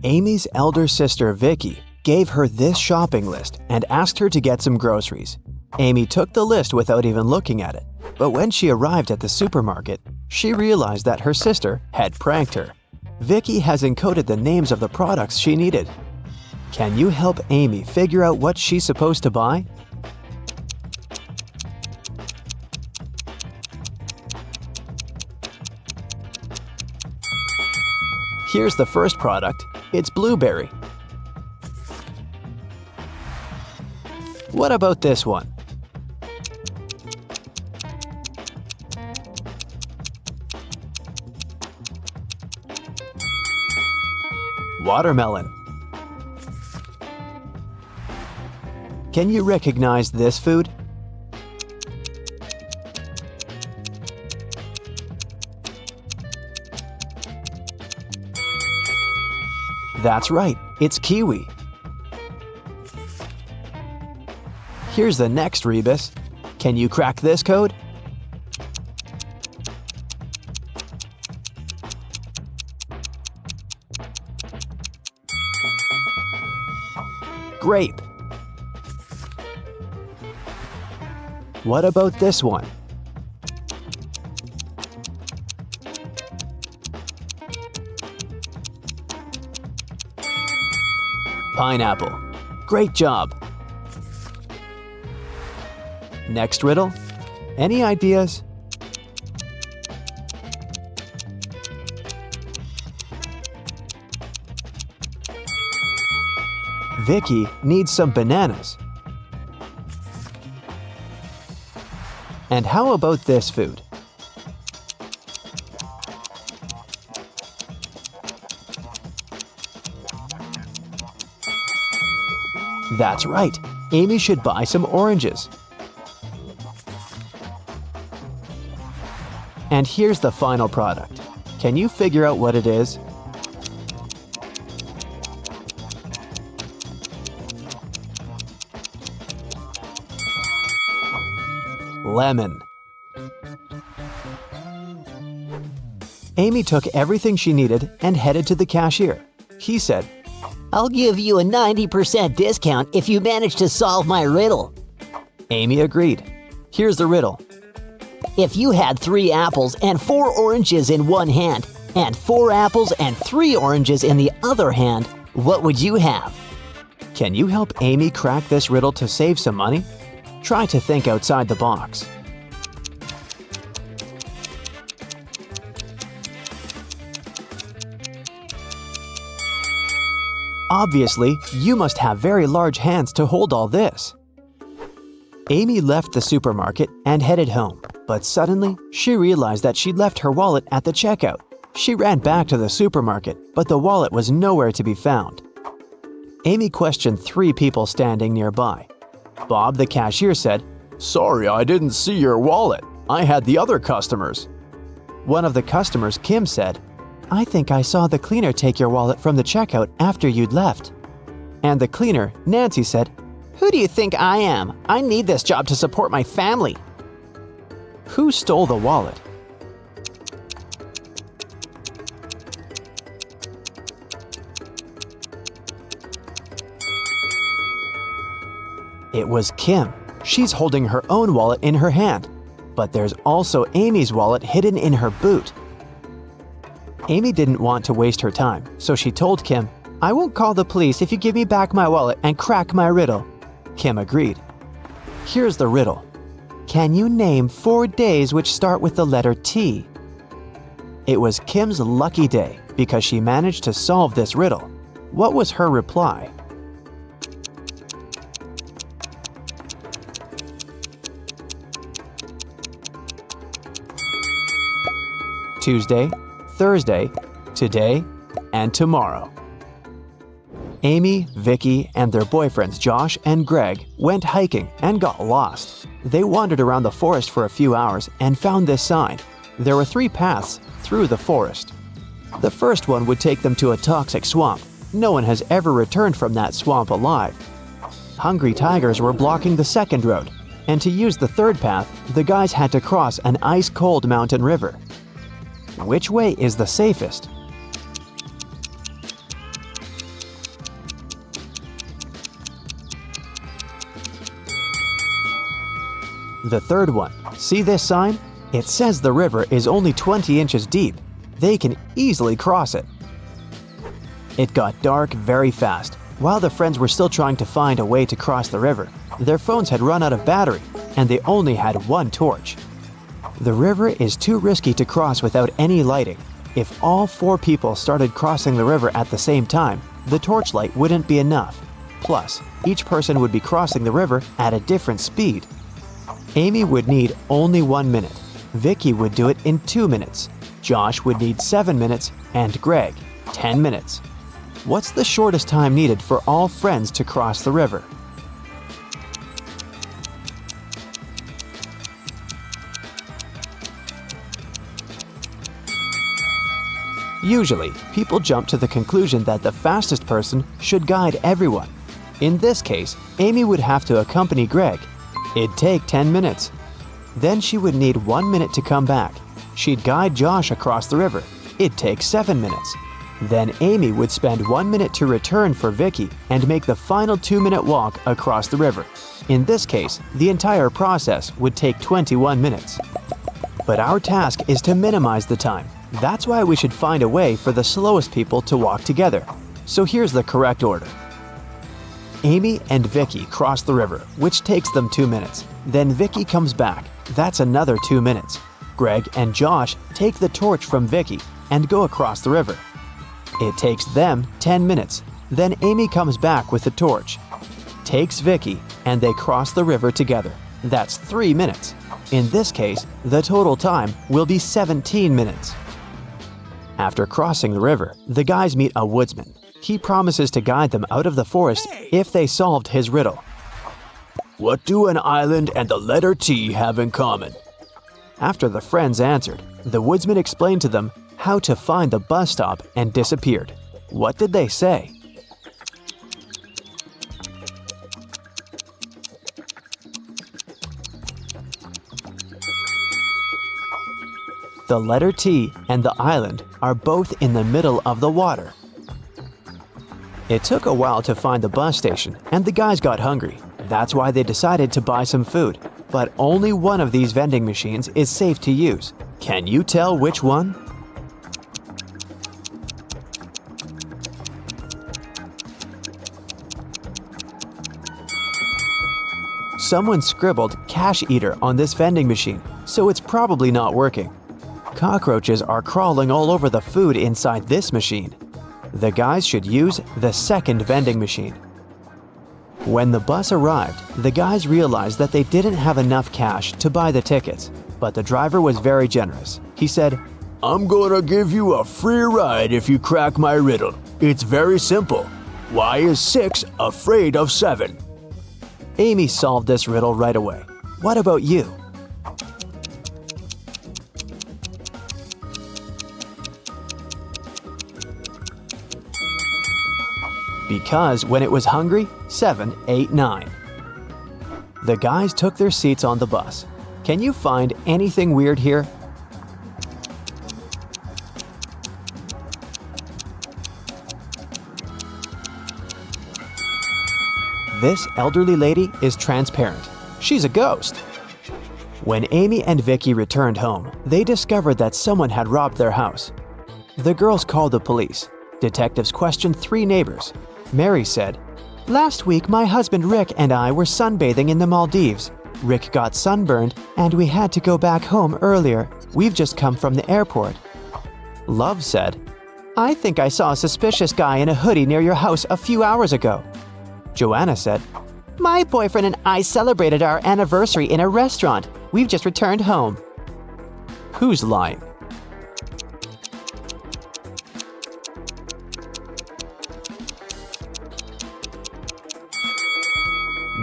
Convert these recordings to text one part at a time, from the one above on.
Amy's elder sister Vicky gave her this shopping list and asked her to get some groceries. Amy took the list without even looking at it, but when she arrived at the supermarket, she realized that her sister had pranked her. Vicky has encoded the names of the products she needed. Can you help Amy figure out what she's supposed to buy? Here's the first product. It's blueberry. What about this one? Watermelon. Can you recognize this food? That's right, it's kiwi. Here's the next rebus. Can you crack this code? Grape. What about this one? Pineapple. Great job! Next riddle. Any ideas? Vicky needs some bananas. And how about this food? That's right, Amy should buy some oranges. And here's the final product. Can you figure out what it is? Lemon. Amy took everything she needed and headed to the cashier. He said, "I'll give you a 90% discount if you manage to solve my riddle." Amy agreed. Here's the riddle. If you had 3 apples and 4 oranges in one hand, and 4 apples and 3 oranges in the other hand, what would you have? Can you help Amy crack this riddle to save some money? Try to think outside the box. Obviously, you must have very large hands to hold all this. Amy left the supermarket and headed home, but suddenly she realized that she'd left her wallet at the checkout. She ran back to the supermarket, but the wallet was nowhere to be found. Amy questioned 3 people standing nearby. Bob, the cashier, said, "Sorry, I didn't see your wallet. I had the other customers." One of the customers, Kim, said, "I think I saw the cleaner take your wallet from the checkout after you'd left." And the cleaner, Nancy, said, "Who do you think I am? I need this job to support my family." Who stole the wallet? It was Kim. She's holding her own wallet in her hand. But there's also Amy's wallet hidden in her boot. Amy didn't want to waste her time, so she told Kim, "I won't call the police if you give me back my wallet and crack my riddle." Kim agreed. Here's the riddle. Can you name 4 days which start with the letter T? It was Kim's lucky day because she managed to solve this riddle. What was her reply? Tuesday, Thursday, today, and tomorrow. Amy, Vicky, and their boyfriends Josh and Greg went hiking and got lost. They wandered around the forest for a few hours and found this sign. There were 3 paths through the forest. The first one would take them to a toxic swamp. No one has ever returned from that swamp alive. Hungry tigers were blocking the second road, and to use the third path, the guys had to cross an ice-cold mountain river. Which way is the safest? The third one. See this sign? It says the river is only 20 inches deep. They can easily cross it. It got dark very fast. While the friends were still trying to find a way to cross the river, their phones had run out of battery and they only had one torch. The river is too risky to cross without any lighting. If all 4 people started crossing the river at the same time, the torchlight wouldn't be enough. Plus, each person would be crossing the river at a different speed. Amy would need only 1 minute. Vicky would do it in 2 minutes. Josh would need 7 minutes, and Greg, 10 minutes. What's the shortest time needed for all friends to cross the river? Usually, people jump to the conclusion that the fastest person should guide everyone. In this case, Amy would have to accompany Greg. It'd take 10 minutes. Then she would need 1 minute to come back. She'd guide Josh across the river. It'd take 7 minutes. Then Amy would spend 1 minute to return for Vicky and make the final 2-minute walk across the river. In this case, the entire process would take 21 minutes. But our task is to minimize the time. That's why we should find a way for the slowest people to walk together. So here's the correct order. Amy and Vicky cross the river, which takes them 2 minutes. Then Vicky comes back. That's another 2 minutes. Greg and Josh take the torch from Vicky and go across the river. It takes them 10 minutes. Then Amy comes back with the torch, takes Vicky, and they cross the river together. That's 3 minutes. In this case, the total time will be 17 minutes. After crossing the river, the guys meet a woodsman. He promises to guide them out of the forest if they solved his riddle. What do an island and the letter T have in common? After the friends answered, the woodsman explained to them how to find the bus stop and disappeared. What did they say? The letter T and the island are both in the middle of the water. It took a while to find the bus station, and the guys got hungry. That's why they decided to buy some food. But only one of these vending machines is safe to use. Can you tell which one? Someone scribbled "cash eater" on this vending machine, so it's probably not working. Cockroaches are crawling all over the food inside this machine. The guys should use the second vending machine. When the bus arrived, the guys realized that they didn't have enough cash to buy the tickets, but the driver was very generous. He said, "I'm gonna give you a free ride if you crack my riddle. It's very simple. Why is 6 afraid of 7? Amy solved this riddle right away. What about you? Because when it was hungry, 7 ate 9. The guys took their seats on the bus. Can you find anything weird here? This elderly lady is transparent. She's a ghost. When Amy and Vicky returned home, they discovered that someone had robbed their house. The girls called the police. Detectives questioned 3 neighbors. Mary said, "Last week, my husband Rick and I were sunbathing in the Maldives. Rick got sunburned, and we had to go back home earlier. We've just come from the airport." Love said, "I think I saw a suspicious guy in a hoodie near your house a few hours ago." Joanna said, "My boyfriend and I celebrated our anniversary in a restaurant. We've just returned home." Who's lying?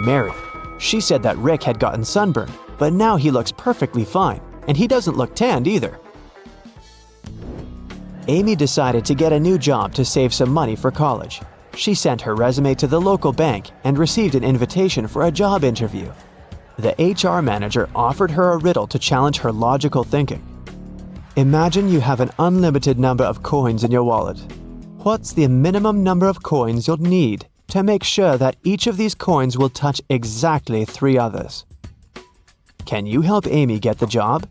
Mary. She said that Rick had gotten sunburned, but now he looks perfectly fine, and he doesn't look tanned either. Amy decided to get a new job to save some money for college. She sent her resume to the local bank and received an invitation for a job interview. The HR manager offered her a riddle to challenge her logical thinking. Imagine you have an unlimited number of coins in your wallet. What's the minimum number of coins you'll need to make sure that each of these coins will touch exactly 3 others? Can you help Amy get the job?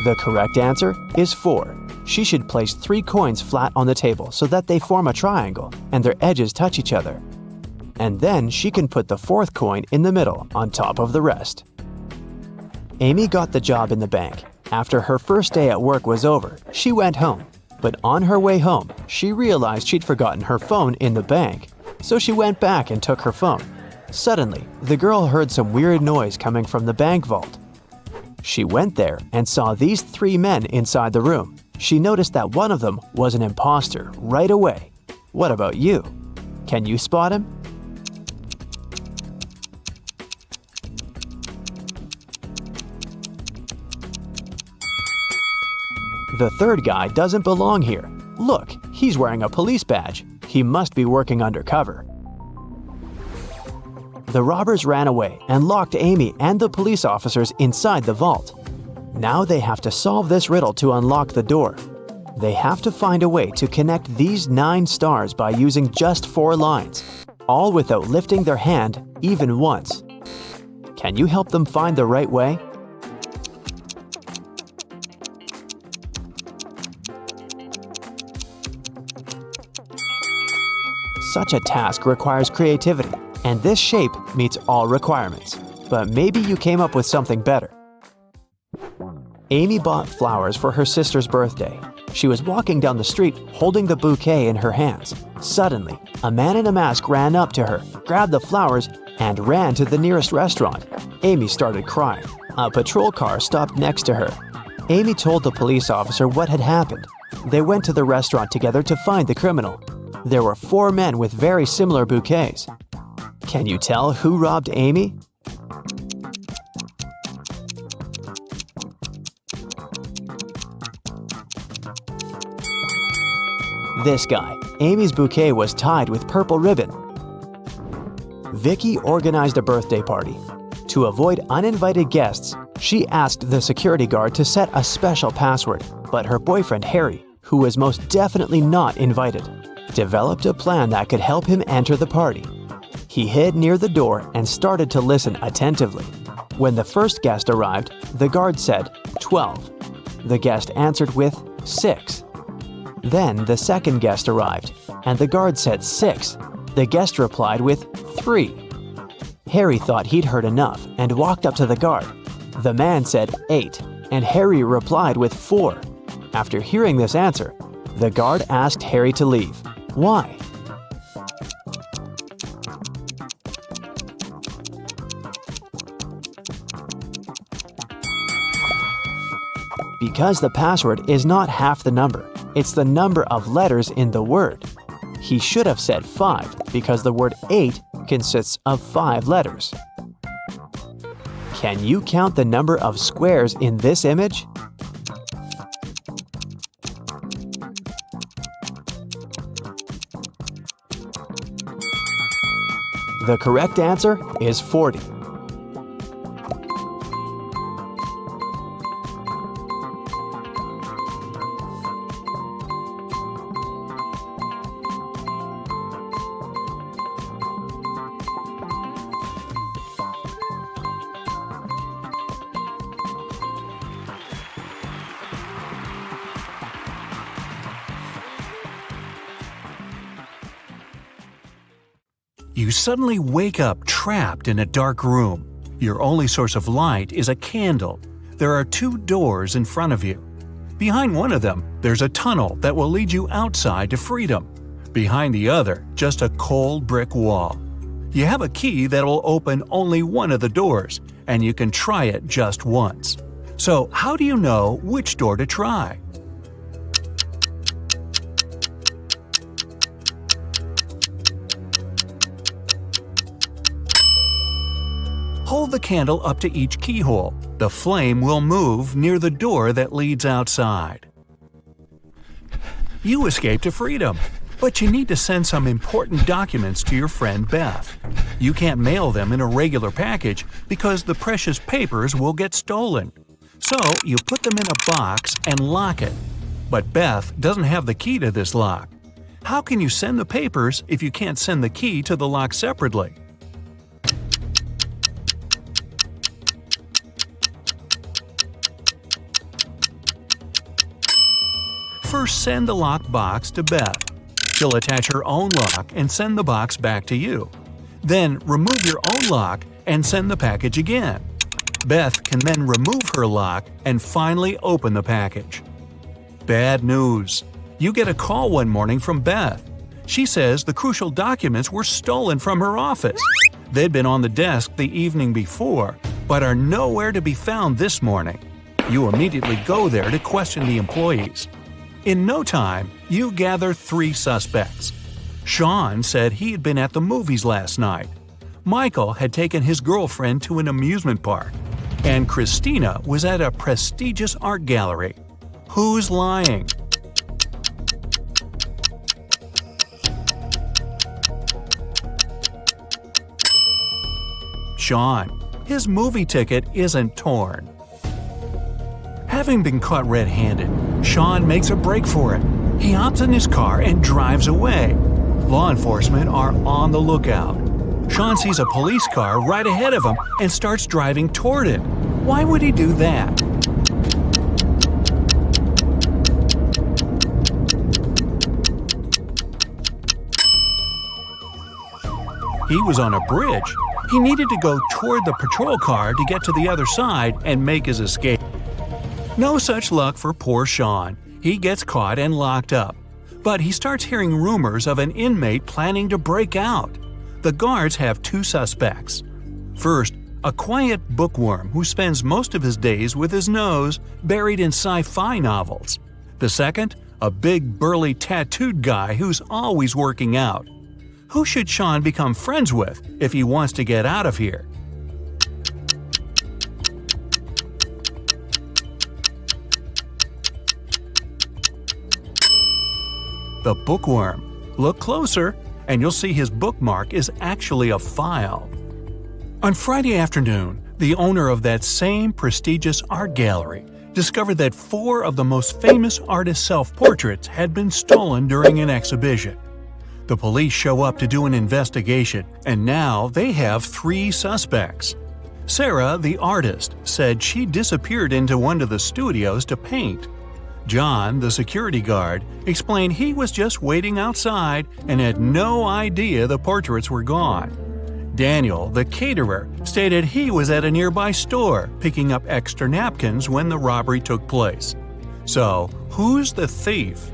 The correct answer is 4. She should place 3 coins flat on the table so that they form a triangle and their edges touch each other. And then she can put the 4th coin in the middle on top of the rest. Amy got the job in the bank. After her first day at work was over, she went home. But on her way home, she realized she'd forgotten her phone in the bank, so she went back and took her phone. Suddenly, the girl heard some weird noise coming from the bank vault. She went there and saw these 3 men inside the room. She noticed that one of them was an imposter right away. What about you? Can you spot him? The 3rd guy doesn't belong here. Look, he's wearing a police badge. He must be working undercover. The robbers ran away and locked Amy and the police officers inside the vault. Now they have to solve this riddle to unlock the door. They have to find a way to connect these 9 stars by using just 4 lines, all without lifting their hand even once. Can you help them find the right way? Such a task requires creativity, and this shape meets all requirements. But maybe you came up with something better. Amy bought flowers for her sister's birthday. She was walking down the street holding the bouquet in her hands. Suddenly, a man in a mask ran up to her, grabbed the flowers, and ran to the nearest restaurant. Amy started crying. A patrol car stopped next to her. Amy told the police officer what had happened. They went to the restaurant together to find the criminal. There were 4 men with very similar bouquets. Can you tell who robbed Amy? This guy. Amy's bouquet was tied with purple ribbon. Vicky organized a birthday party. To avoid uninvited guests, she asked the security guard to set a special password, but her boyfriend Harry, who was most definitely not invited, developed a plan that could help him enter the party. He hid near the door and started to listen attentively. When the first guest arrived, the guard said 12. The guest answered with 6. Then the second guest arrived, and the guard said 6. The guest replied with 3. Harry thought he'd heard enough and walked up to the guard. The man said 8, and Harry replied with 4. After hearing this answer, the guard asked Harry to leave. Why? Because the password is not half the number. It's the number of letters in the word. He should have said 5 because the word 8 consists of 5 letters. Can you count the number of squares in this image? The correct answer is 40. You suddenly wake up trapped in a dark room. Your only source of light is a candle. There are 2 doors in front of you. Behind one of them, there's a tunnel that will lead you outside to freedom. Behind the other, just a cold brick wall. You have a key that will open only one of the doors, and you can try it just once. So how do you know which door to try? Hold the candle up to each keyhole. The flame will move near the door that leads outside. You escape to freedom, but you need to send some important documents to your friend Beth. You can't mail them in a regular package because the precious papers will get stolen. So you put them in a box and lock it. But Beth doesn't have the key to this lock. How can you send the papers if you can't send the key to the lock separately? First, send the lock box to Beth. She'll attach her own lock and send the box back to you. Then remove your own lock and send the package again. Beth can then remove her lock and finally open the package. Bad news. You get a call one morning from Beth. She says the crucial documents were stolen from her office. They'd been on the desk the evening before, but are nowhere to be found this morning. You immediately go there to question the employees. In no time, you gather 3 suspects. Sean said he had been at the movies last night. Michael had taken his girlfriend to an amusement park. And Christina was at a prestigious art gallery. Who's lying? Sean. His movie ticket isn't torn. Having been caught red-handed, Sean makes a break for it. He hops in his car and drives away. Law enforcement are on the lookout. Sean sees a police car right ahead of him and starts driving toward it. Why would he do that? He was on a bridge. He needed to go toward the patrol car to get to the other side and make his escape. No such luck for poor Sean. He gets caught and locked up. But he starts hearing rumors of an inmate planning to break out. The guards have 2 suspects. First, a quiet bookworm who spends most of his days with his nose buried in sci-fi novels. The second, a big burly tattooed guy who's always working out. Who should Sean become friends with if he wants to get out of here? The bookworm. Look closer, and you'll see his bookmark is actually a file. On Friday afternoon, the owner of that same prestigious art gallery discovered that 4 of the most famous artists' self-portraits had been stolen during an exhibition. The police show up to do an investigation, and now they have 3 suspects. Sarah, the artist, said she disappeared into one of the studios to paint. John, the security guard, explained he was just waiting outside and had no idea the portraits were gone. Daniel, the caterer, stated he was at a nearby store picking up extra napkins when the robbery took place. So, who's the thief?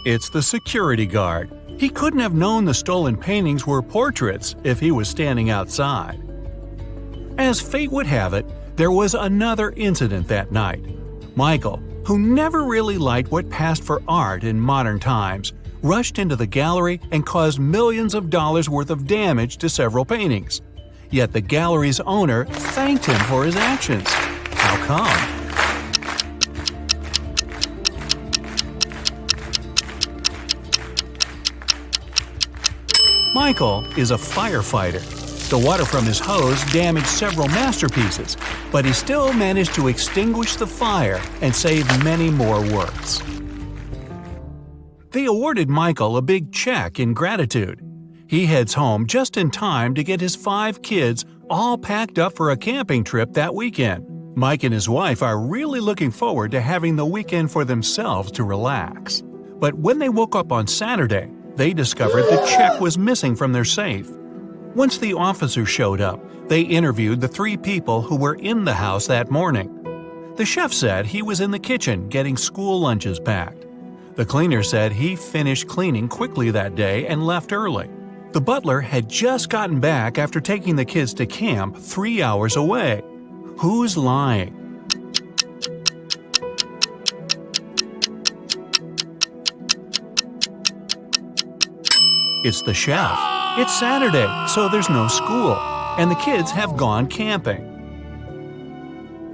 It's the security guard. He couldn't have known the stolen paintings were portraits if he was standing outside. As fate would have it, there was another incident that night. Michael, who never really liked what passed for art in modern times, rushed into the gallery and caused millions of dollars worth of damage to several paintings. Yet the gallery's owner thanked him for his actions. How come? Michael is a firefighter. The water from his hose damaged several masterpieces, but he still managed to extinguish the fire and save many more works. They awarded Michael a big check in gratitude. He heads home just in time to get his 5 kids all packed up for a camping trip that weekend. Mike and his wife are really looking forward to having the weekend for themselves to relax. But when they woke up on Saturday, they discovered the check was missing from their safe. Once the officers showed up, they interviewed the 3 people who were in the house that morning. The chef said he was in the kitchen getting school lunches packed. The cleaner said he finished cleaning quickly that day and left early. The butler had just gotten back after taking the kids to camp 3 hours away. Who's lying? It's the chef. It's Saturday, so there's no school, and the kids have gone camping.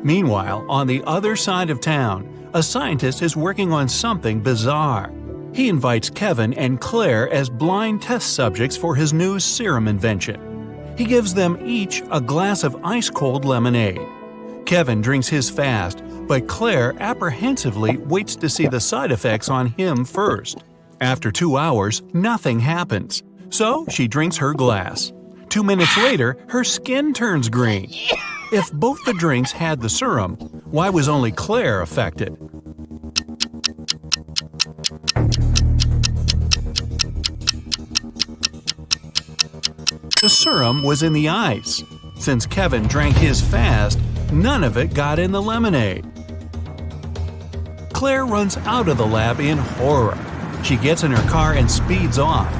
Meanwhile, on the other side of town, a scientist is working on something bizarre. He invites Kevin and Claire as blind test subjects for his new serum invention. He gives them each a glass of ice-cold lemonade. Kevin drinks his fast, but Claire apprehensively waits to see the side effects on him first. After 2 hours, nothing happens, so she drinks her glass. 2 minutes later, her skin turns green. If both the drinks had the serum, why was only Claire affected? The serum was in the ice. Since Kevin drank his fast, none of it got in the lemonade. Claire runs out of the lab in horror. She gets in her car and speeds off.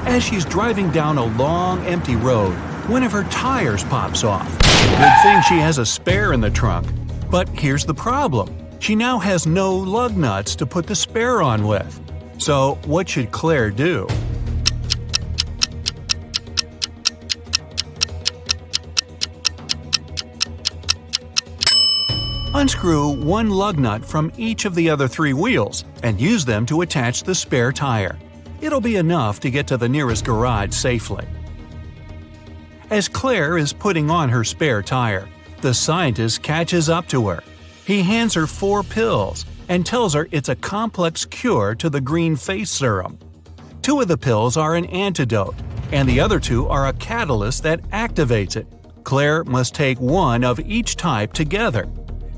As she's driving down a long, empty road, one of her tires pops off. Good thing she has a spare in the trunk. But here's the problem. She now has no lug nuts to put the spare on with. So what should Claire do? Unscrew one lug nut from each of the other 3 wheels and use them to attach the spare tire. It'll be enough to get to the nearest garage safely. As Claire is putting on her spare tire, the scientist catches up to her. He hands her 4 pills and tells her it's a complex cure to the green face serum. 2 of the pills are an antidote, and the other 2 are a catalyst that activates it. Claire must take 1 of each type together.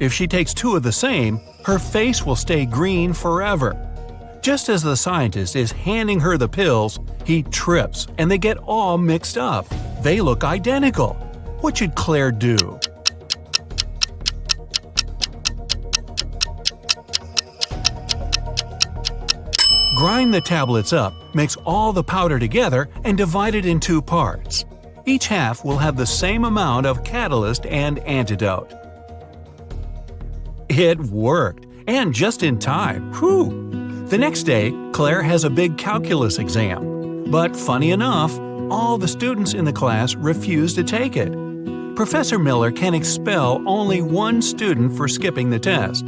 If she takes 2 of the same, her face will stay green forever. Just as the scientist is handing her the pills, he trips and they get all mixed up. They look identical. What should Claire do? Grind the tablets up, mix all the powder together, and divide it in 2 parts. Each half will have the same amount of catalyst and antidote. It worked, and just in time. Whew! The next day, Claire has a big calculus exam. But funny enough, all the students in the class refuse to take it. Professor Miller can expel only 1 student for skipping the test.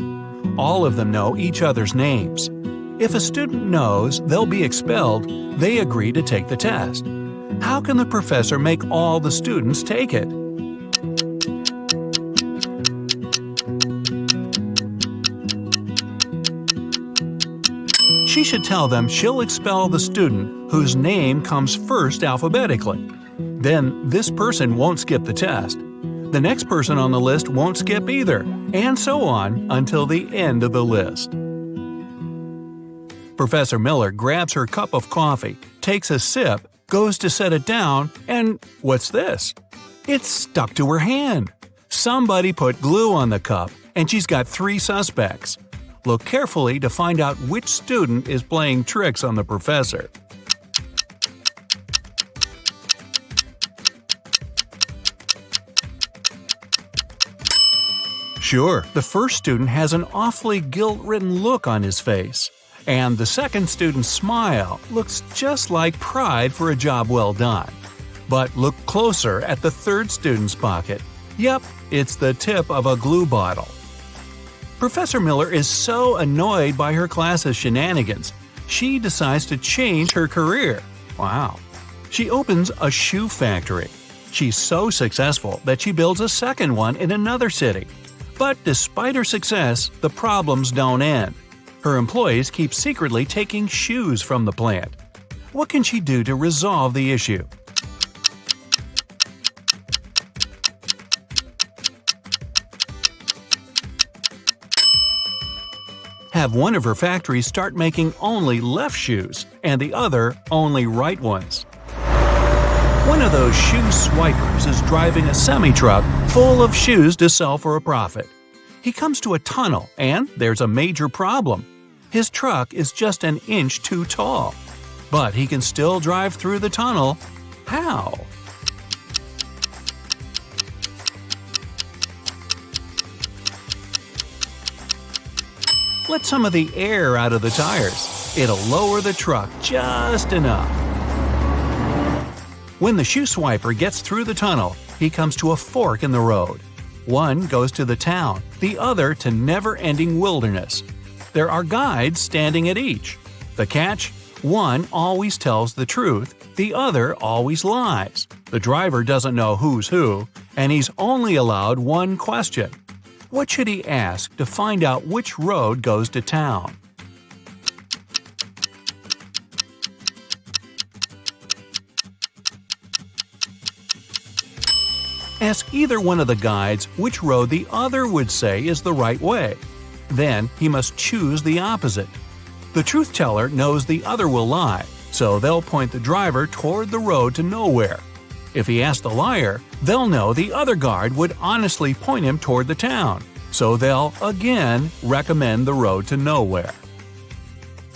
All of them know each other's names. If a student knows they'll be expelled, they agree to take the test. How can the professor make all the students take it? She should tell them she'll expel the student whose name comes first alphabetically. Then this person won't skip the test. The next person on the list won't skip either, and so on until the end of the list. Professor Miller grabs her cup of coffee, takes a sip, goes to set it down, and what's this? It's stuck to her hand. Somebody put glue on the cup, and she's got 3 suspects. Look carefully to find out which student is playing tricks on the professor. Sure, the first student has an awfully guilt-ridden look on his face. And the second student's smile looks just like pride for a job well done. But look closer at the third student's pocket. Yep, it's the tip of a glue bottle. Professor Miller is so annoyed by her class's shenanigans, she decides to change her career. Wow. She opens a shoe factory. She's so successful that she builds a second one in another city. But despite her success, the problems don't end. Her employees keep secretly taking shoes from the plant. What can she do to resolve the issue? Have one of her factories start making only left shoes and the other only right ones. One of those shoe swipers is driving a semi-truck full of shoes to sell for a profit. He comes to a tunnel and there's a major problem. His truck is just an inch too tall. But he can still drive through the tunnel. How? Let some of the air out of the tires. It'll lower the truck just enough. When the shoe swiper gets through the tunnel, he comes to a fork in the road. One goes to the town, the other to never-ending wilderness. There are guides standing at each. The catch? One always tells the truth, the other always lies. The driver doesn't know who's who, and he's only allowed one question. What should he ask to find out which road goes to town? Ask either one of the guides which road the other would say is the right way. Then he must choose the opposite. The truth teller knows the other will lie, so they'll point the driver toward the road to nowhere. If he asks the liar, they'll know the other guard would honestly point him toward the town, so they'll again recommend the road to nowhere.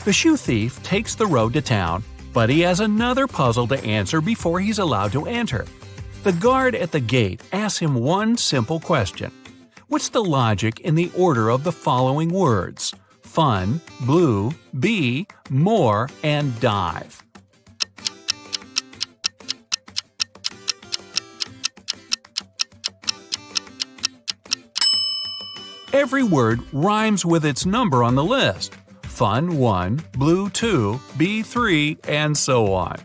The shoe thief takes the road to town, but he has another puzzle to answer before he's allowed to enter. The guard at the gate asks him one simple question. What's the logic in the order of the following words? Fun, blue, bee, more, and dive. Every word rhymes with its number on the list. Fun 1, blue 2, bee 3, and so on.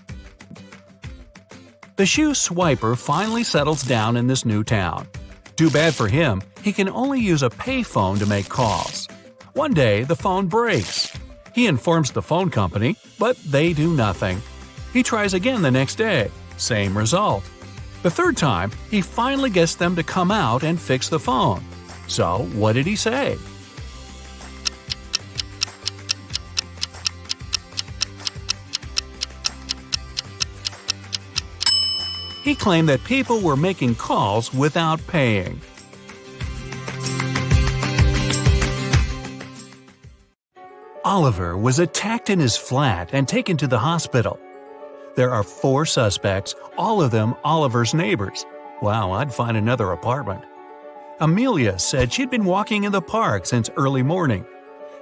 The shoe swiper finally settles down in this new town. Too bad for him, he can only use a payphone to make calls. One day, the phone breaks. He informs the phone company, but they do nothing. He tries again the next day. Same result. The third time, he finally gets them to come out and fix the phone. So, what did he say? He claimed that people were making calls without paying. Oliver was attacked in his flat and taken to the hospital. There are 4 suspects, all of them Oliver's neighbors. Wow, I'd find another apartment. Amelia said she'd been walking in the park since early morning.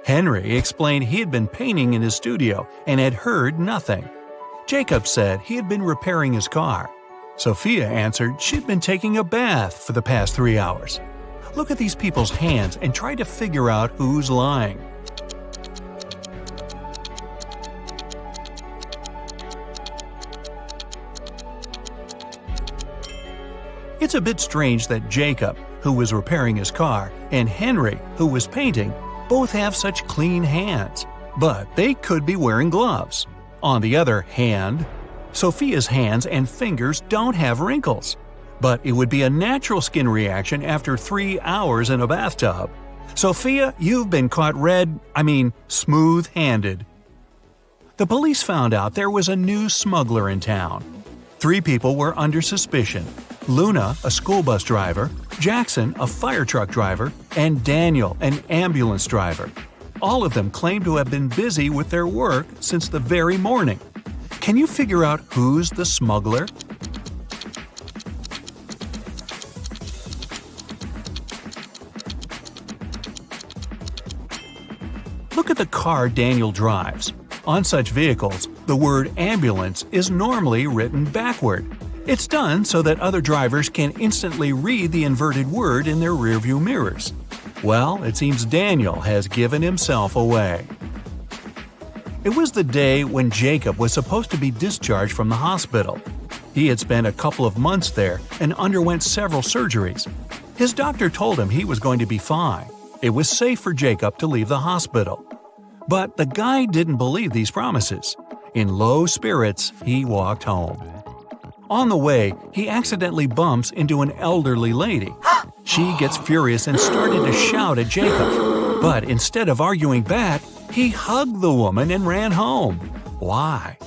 Henry explained he had been painting in his studio and had heard nothing. Jacob said he had been repairing his car. Sophia answered she'd been taking a bath for the past 3 hours. Look at these people's hands and try to figure out who's lying. It's a bit strange that Jacob, who was repairing his car, and Henry, who was painting, both have such clean hands. But they could be wearing gloves. On the other hand, Sophia's hands and fingers don't have wrinkles. But it would be a natural skin reaction after 3 hours in a bathtub. Sophia, you've been caught smooth-handed. The police found out there was a new smuggler in town. 3 people were under suspicion. Luna, a school bus driver, Jackson, a fire truck driver, and Daniel, an ambulance driver. All of them claimed to have been busy with their work since the very morning. Can you figure out who's the smuggler? Look at the car Daniel drives. On such vehicles, the word ambulance is normally written backward. It's done so that other drivers can instantly read the inverted word in their rearview mirrors. Well, it seems Daniel has given himself away. It was the day when Jacob was supposed to be discharged from the hospital. He had spent a couple of months there and underwent several surgeries. His doctor told him he was going to be fine. It was safe for Jacob to leave the hospital. But the guy didn't believe these promises. In low spirits, he walked home. On the way, he accidentally bumps into an elderly lady. She gets furious and started to shout at Jacob. But instead of arguing back, he hugged the woman and ran home. Why?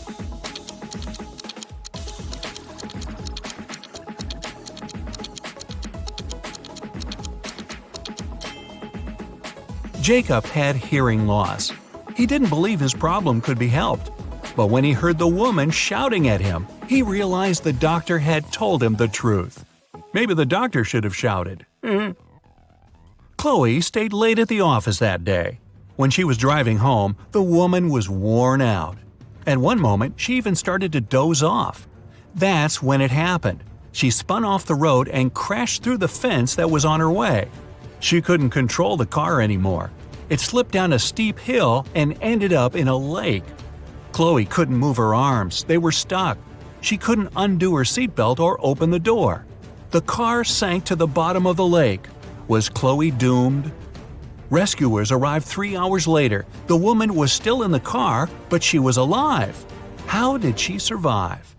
Jacob had hearing loss. He didn't believe his problem could be helped. But when he heard the woman shouting at him, he realized the doctor had told him the truth. Maybe the doctor should have shouted. Chloe stayed late at the office that day. When she was driving home, the woman was worn out. At one moment, she even started to doze off. That's when it happened. She spun off the road and crashed through the fence that was on her way. She couldn't control the car anymore. It slipped down a steep hill and ended up in a lake. Chloe couldn't move her arms, they were stuck. She couldn't undo her seatbelt or open the door. The car sank to the bottom of the lake. Was Chloe doomed? Rescuers arrived 3 hours later. The woman was still in the car, but she was alive. How did she survive?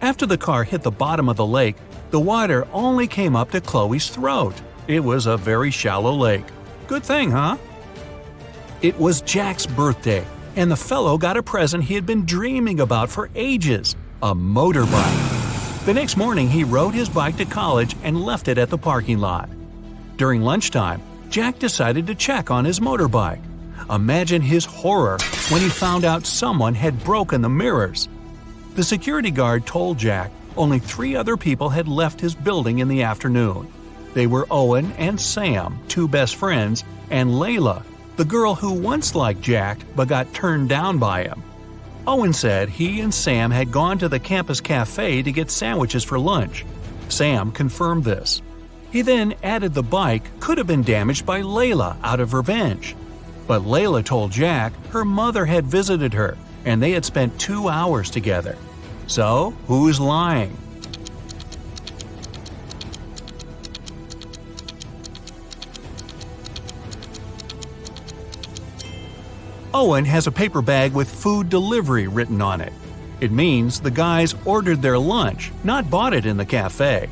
After the car hit the bottom of the lake, the water only came up to Chloe's throat. It was a very shallow lake. Good thing, huh? It was Jack's birthday, and the fellow got a present he had been dreaming about for ages – a motorbike. The next morning, he rode his bike to college and left it at the parking lot. During lunchtime, Jack decided to check on his motorbike. Imagine his horror when he found out someone had broken the mirrors. The security guard told Jack only 3 other people had left his building in the afternoon. They were Owen and Sam, 2 best friends, and Layla, the girl who once liked Jack but got turned down by him. Owen said he and Sam had gone to the campus cafe to get sandwiches for lunch. Sam confirmed this. He then added the bike could have been damaged by Layla out of revenge. But Layla told Jack her mother had visited her and they had spent 2 hours together. So, who's lying? Owen has a paper bag with food delivery written on it. It means the guys ordered their lunch, not bought it in the cafe.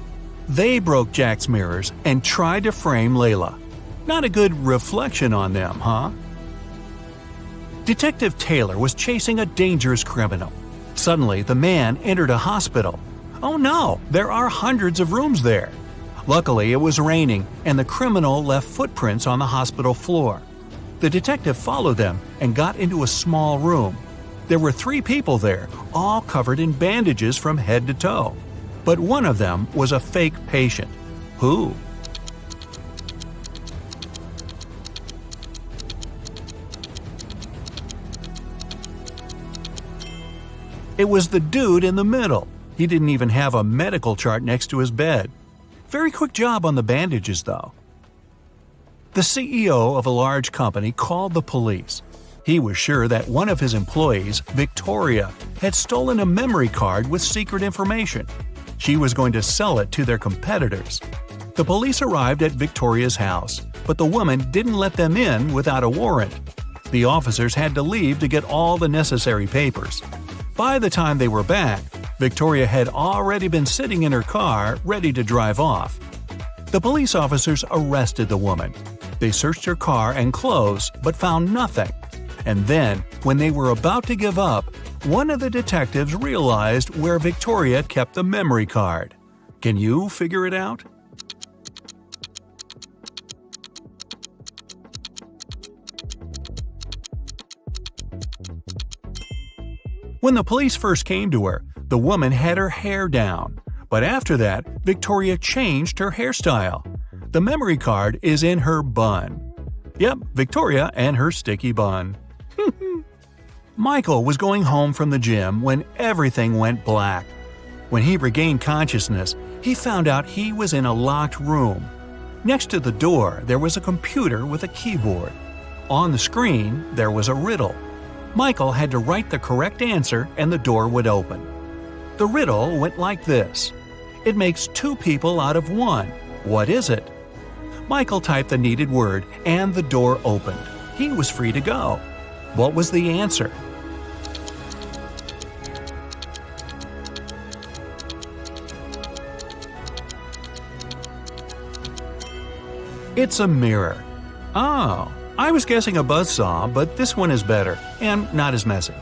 They broke Jack's mirrors and tried to frame Layla. Not a good reflection on them, huh? Detective Taylor was chasing a dangerous criminal. Suddenly, the man entered a hospital. Oh no, there are hundreds of rooms there. Luckily, it was raining, and the criminal left footprints on the hospital floor. The detective followed them and got into a small room. There were 3 people there, all covered in bandages from head to toe. But one of them was a fake patient. Who? It was the dude in the middle. He didn't even have a medical chart next to his bed. Very quick job on the bandages, though. The CEO of a large company called the police. He was sure that one of his employees, Victoria, had stolen a memory card with secret information. She was going to sell it to their competitors. The police arrived at Victoria's house, but the woman didn't let them in without a warrant. The officers had to leave to get all the necessary papers. By the time they were back, Victoria had already been sitting in her car, ready to drive off. The police officers arrested the woman. They searched her car and clothes, but found nothing. And then, when they were about to give up, one of the detectives realized where Victoria kept the memory card. Can you figure it out? When the police first came to her, the woman had her hair down. But after that, Victoria changed her hairstyle. The memory card is in her bun. Yep, Victoria and her sticky bun. Michael was going home from the gym when everything went black. When he regained consciousness, he found out he was in a locked room. Next to the door, there was a computer with a keyboard. On the screen, there was a riddle. Michael had to write the correct answer and the door would open. The riddle went like this. It makes 2 people out of 1. What is it? Michael typed the needed word and the door opened. He was free to go. What was the answer? It's a mirror. Oh, I was guessing a buzzsaw, but this one is better and not as messy.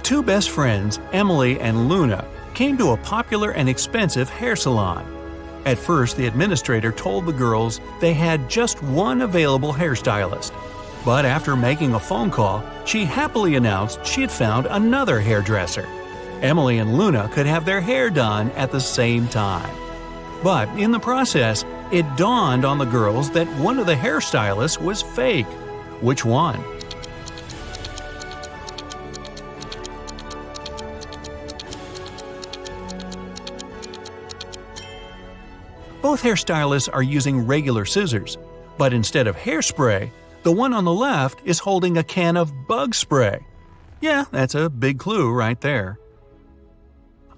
2 best friends, Emily and Luna, came to a popular and expensive hair salon. At first, the administrator told the girls they had just one available hairstylist. But after making a phone call, she happily announced she had found another hairdresser. Emily and Luna could have their hair done at the same time. But in the process, it dawned on the girls that one of the hairstylists was fake. Which one? Both hairstylists are using regular scissors, but instead of hairspray, the one on the left is holding a can of bug spray. Yeah, that's a big clue right there.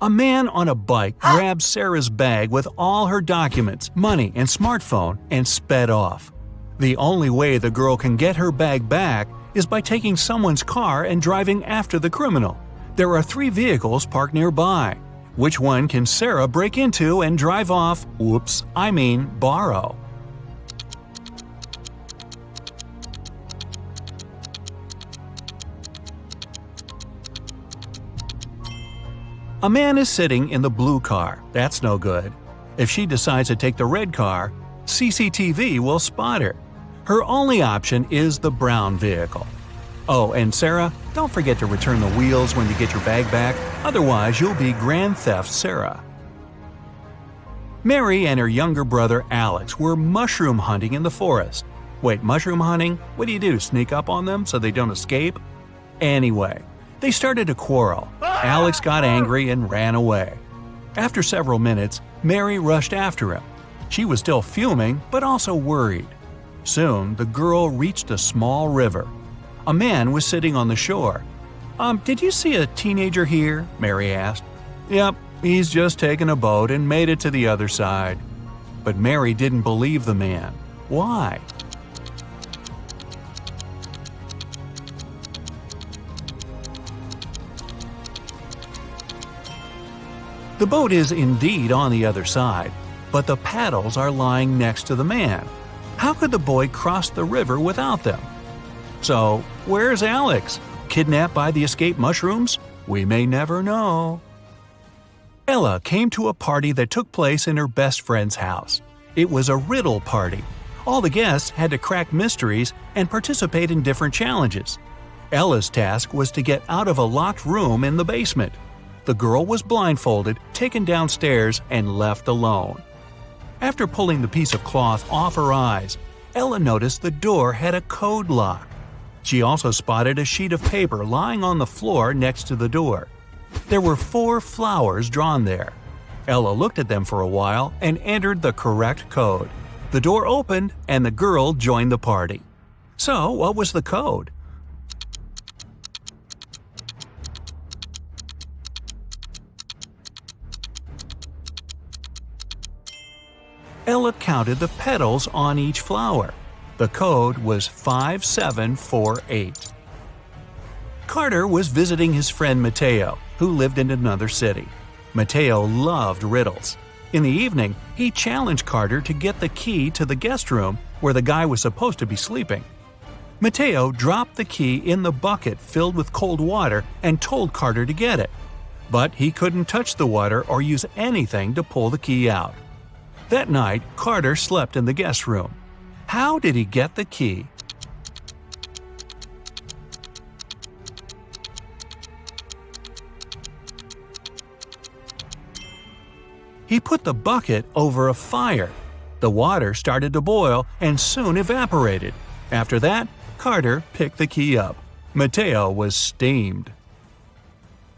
A man on a bike grabbed Sarah's bag with all her documents, money, and smartphone and sped off. The only way the girl can get her bag back is by taking someone's car and driving after the criminal. There are 3 vehicles parked nearby. Which one can Sarah break into and drive off? Borrow. A man is sitting in the blue car. That's no good. If she decides to take the red car, CCTV will spot her. Her only option is the brown vehicle. Oh, and Sarah, don't forget to return the wheels when you get your bag back, otherwise you'll be Grand Theft Sarah. Mary and her younger brother Alex were mushroom hunting in the forest. Wait, mushroom hunting? What do? Sneak up on them so they don't escape? Anyway, they started to quarrel. Alex got angry and ran away. After several minutes, Mary rushed after him. She was still fuming, but also worried. Soon, the girl reached a small river. A man was sitting on the shore. Did you see a teenager here?" Mary asked. "Yep, he's just taken a boat and made it to the other side." But Mary didn't believe the man. Why? The boat is indeed on the other side, but the paddles are lying next to the man. How could the boy cross the river without them? So, where's Alex? Kidnapped by the escaped mushrooms? We may never know. Ella came to a party that took place in her best friend's house. It was a riddle party. All the guests had to crack mysteries and participate in different challenges. Ella's task was to get out of a locked room in the basement. The girl was blindfolded, taken downstairs, and left alone. After pulling the piece of cloth off her eyes, Ella noticed the door had a code lock. She also spotted a sheet of paper lying on the floor next to the door. There were 4 flowers drawn there. Ella looked at them for a while and entered the correct code. The door opened and the girl joined the party. So, what was the code? Ella counted the petals on each flower. The code was 5748. Carter was visiting his friend Mateo, who lived in another city. Mateo loved riddles. In the evening, he challenged Carter to get the key to the guest room where the guy was supposed to be sleeping. Mateo dropped the key in the bucket filled with cold water and told Carter to get it. But he couldn't touch the water or use anything to pull the key out. That night, Carter slept in the guest room. How did he get the key? He put the bucket over a fire. The water started to boil and soon evaporated. After that, Carter picked the key up. Mateo was steamed.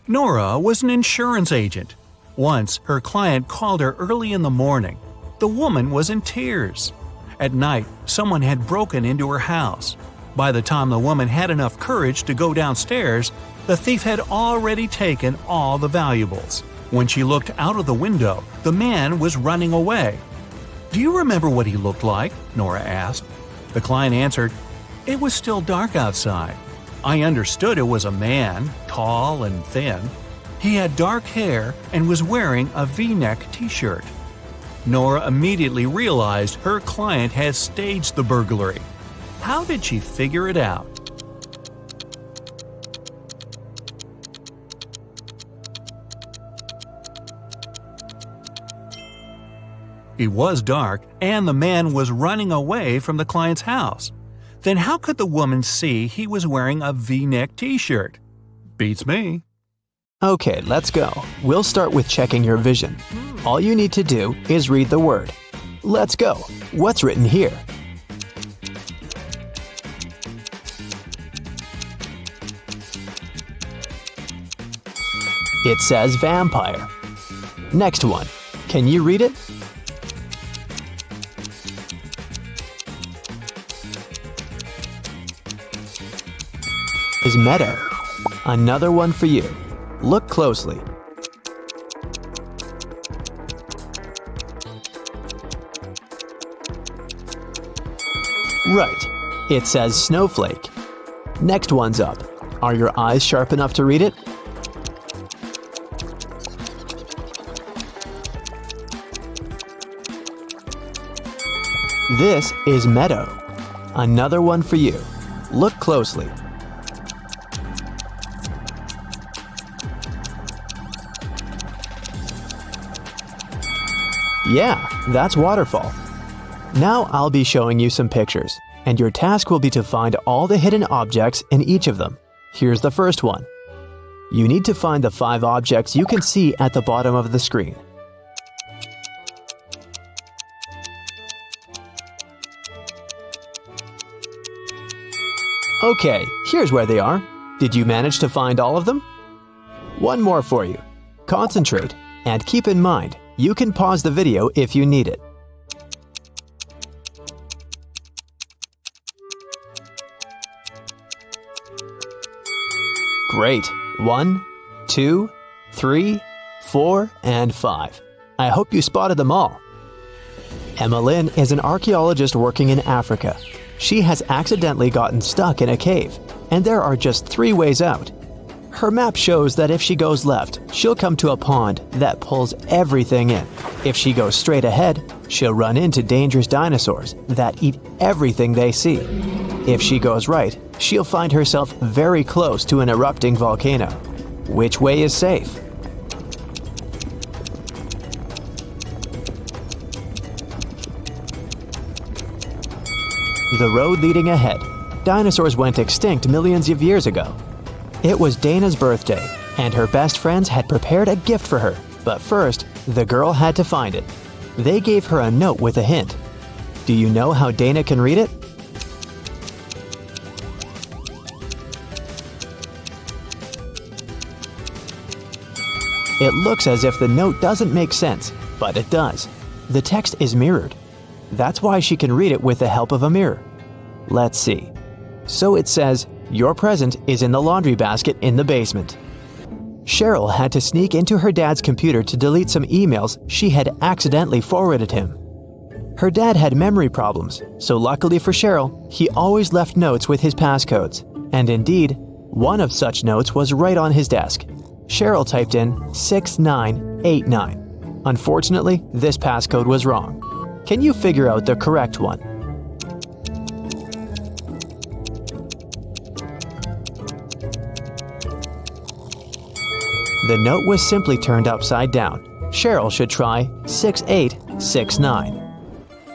Nora was an insurance agent. Once, her client called her early in the morning. The woman was in tears. At night, someone had broken into her house. By the time the woman had enough courage to go downstairs, the thief had already taken all the valuables. When she looked out of the window, the man was running away. "Do you remember what he looked like?" Nora asked. The client answered, "It was still dark outside. I understood it was a man, tall and thin. He had dark hair and was wearing a V-neck t-shirt." Nora immediately realized her client had staged the burglary. How did she figure it out? It was dark, and the man was running away from the client's house. Then how could the woman see he was wearing a V-neck t-shirt? Beats me. Okay, let's go. We'll start with checking your vision. All you need to do is read the word. Let's go. What's written here? It says vampire. Next one. Can you read it? is meadow. Another one for you. Look closely. Right, it says snowflake. Next one's up. Are your eyes sharp enough to read it? This is meadow. Another one for you. Look closely. Yeah, that's waterfall. Now I'll be showing you some pictures, and your task will be to find all the hidden objects in each of them. Here's the first one. You need to find the 5 objects you can see at the bottom of the screen. Okay, here's where they are. Did you manage to find all of them? One more for you. Concentrate, and keep in mind, you can pause the video if you need it. Great. 1, 2, 3, 4, and 5. I hope you spotted them all. Emma Lynn is an archaeologist working in Africa. She has accidentally gotten stuck in a cave, and there are just 3 ways out. Her map shows that if she goes left, she'll come to a pond that pulls everything in. If she goes straight ahead, she'll run into dangerous dinosaurs that eat everything they see. If she goes right, she'll find herself very close to an erupting volcano. Which way is safe? The road leading ahead. Dinosaurs went extinct millions of years ago. It was Dana's birthday, and her best friends had prepared a gift for her. But first, the girl had to find it. They gave her a note with a hint. Do you know how Dana can read it? It looks as if the note doesn't make sense, but it does. The text is mirrored. That's why she can read it with the help of a mirror. Let's see. So it says, "Your present is in the laundry basket in the basement." Cheryl had to sneak into her dad's computer to delete some emails she had accidentally forwarded him. Her dad had memory problems, so luckily for Cheryl, he always left notes with his passcodes. And indeed, one of such notes was right on his desk. Cheryl typed in 6989. Unfortunately, this passcode was wrong. Can you figure out the correct one? The note was simply turned upside down. Cheryl should try 6869.